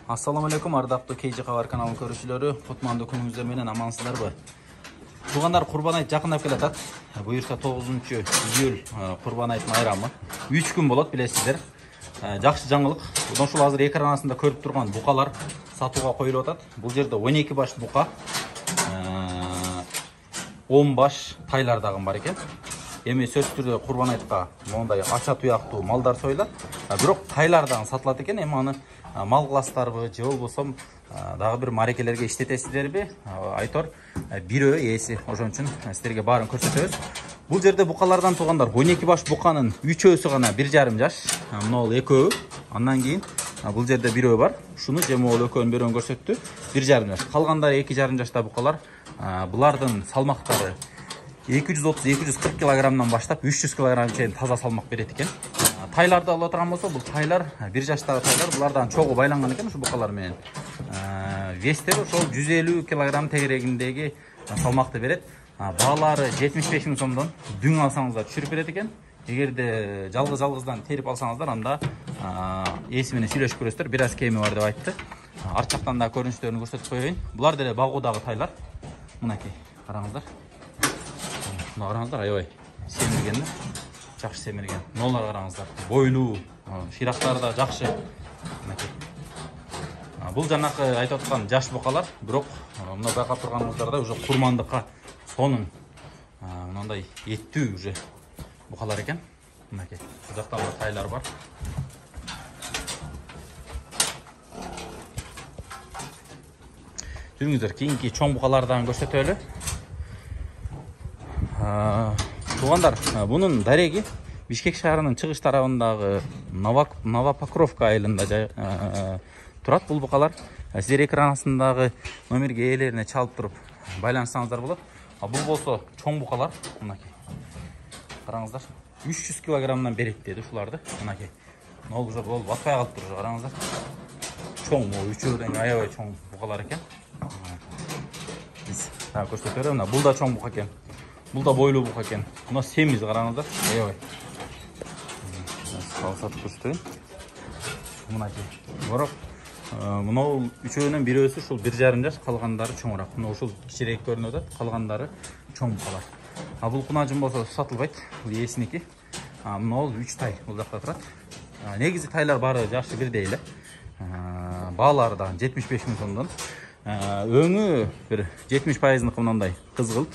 Assalamu alaikum, ардактуу KG Кабар каналынын көрүүчүлөрү. Кутмандуу күнүңүздөр менен амансыздарбы? Туугандар, Курбан айт жакындап келатат. Буюрса 9-июль Курбан айт майрамы. 3 күн болот, билесиздер. Жакшы жаңылык. Ошол азыр экран астында көрүп турган букалар сатууга коюлуп атат. Бул жерде 12 баш бука, 10 баш тайлар дагы бар экен. Эми сөзсүз түрдө Курбан айтка мондай ача туяктуу малдар союлат. Бирок тайлар дагы сатылат экен. Эми аны мал кыласыздарбы же болбосо дагы бир марекелерге иштетесиздерби? Айтор бирөө ээси. Ошон үчүн сиздерге баарын көрсөтөбүз. Бул жерде букалардан туугандар 12 баш буканын 3-өсү гана 1,5 жаш. Могул экөө. Андан кийин бул жерде бирөө бар. Ушуну же могул экөөнүн бирөөнү көрсөттү. 1,5 жаш. Калгандары 2,5 жашта букалар. Булардын салмактары 230-240 килограммдан баштап 300 килограмм чейин таза салмак берет экен. Тайларды алып отурган болсо, бул тайлар 1 жаштагы тайлар, булардан чогуу байланган экен ушу букалар менен. Вестери ошол 150 килограмм тегерегиндеги салмакты берет. Баалары 75 000 сомдон дүң алсаңыздар түшүрүп берет экен. Эгерде жалгыздан терип алсаңыздар, анда ээси менен сүйлөшүп көрөсүздөр. Бир аз кеми бар деп айтты. Арт жактан да көрүнүштөрүн көрсөтүп коеюн. Булар деле багуудагы тайлар. Мынакей, караңыздар. Мына караңыздар, аябай семирген да. Жакшы семирген. Нолар караңыздар. Бойлуу, ширактары да жакшы. Мынакей. Бул жанакы айтып аткан жаш букалар, бирок мына байкап турганыңыздарда уже курмандыкка сонун мындай эттүү уже букалар экен. Мынакей. Бул жакта тайлар бар. Жүрүңүздөр, кийинки чоң букалардан көрсөтөлү. Туугандар, бунун дареги Бишкек шаарынын чыгыш тарабындагы Новопокровка айылында турат бул букалар. Сиздер экран астындагы номерге ээлерине чалып туруп байланышсаңыздар болот. Бул болсо чоң букалар, мынакей. Караңыздар, 300 килограммдан берет деди ушуларды. Мынакей. Нол уже болуп батпай калыптыр, караңыздар. Чоң, үчөөдөн аябай чоң букалар экен. Биз көрсөтө берем. Бул да чоң бука экен. Бул да бойлуу бука экен. Мына семиз караңыздар. Аябай. Салсатып көрсөтөйүн. Мынакей. Бирок мына үчөөнүн бирөөсү ушул 1,5 жаш, калгандары чоңураак. Мына ушул кичирээк көрүнүп атат, калгандары чоң букалар. Бул кунажым болсо сатылбайт. Бул ээсиники. Мына 3 тай бул жакта турат. Негизи тайлар баары жакшы бирдей эле. Баалары да 75 000 сомдон. Өңү бир 70% мындай кызгылт.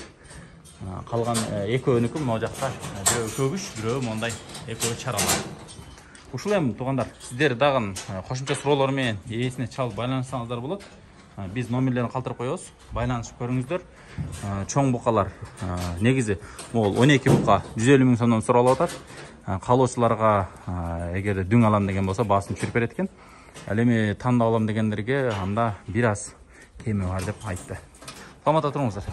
Калган экөөнүкү мына жакта бирөө көгүш, бирөө мондай экөө чаралар. Ушул эми туугандар, сиздер дагы кошумча суроолор менен ээсине чалып байланышсаңыздар болот. Биз номерлерин калтырып коебуз. Байланышып көрүңүздөр. Чоң букалар негизи могул 12 бука 150 000 сомдон суралып атат. Калоочуларга эгерде дүң алам деген болсо баасын түшүрүп берет экен. Ал эми тандап алам дегендерге анда бир аз кеми бар деп айтты. Саламатта туруңуздар.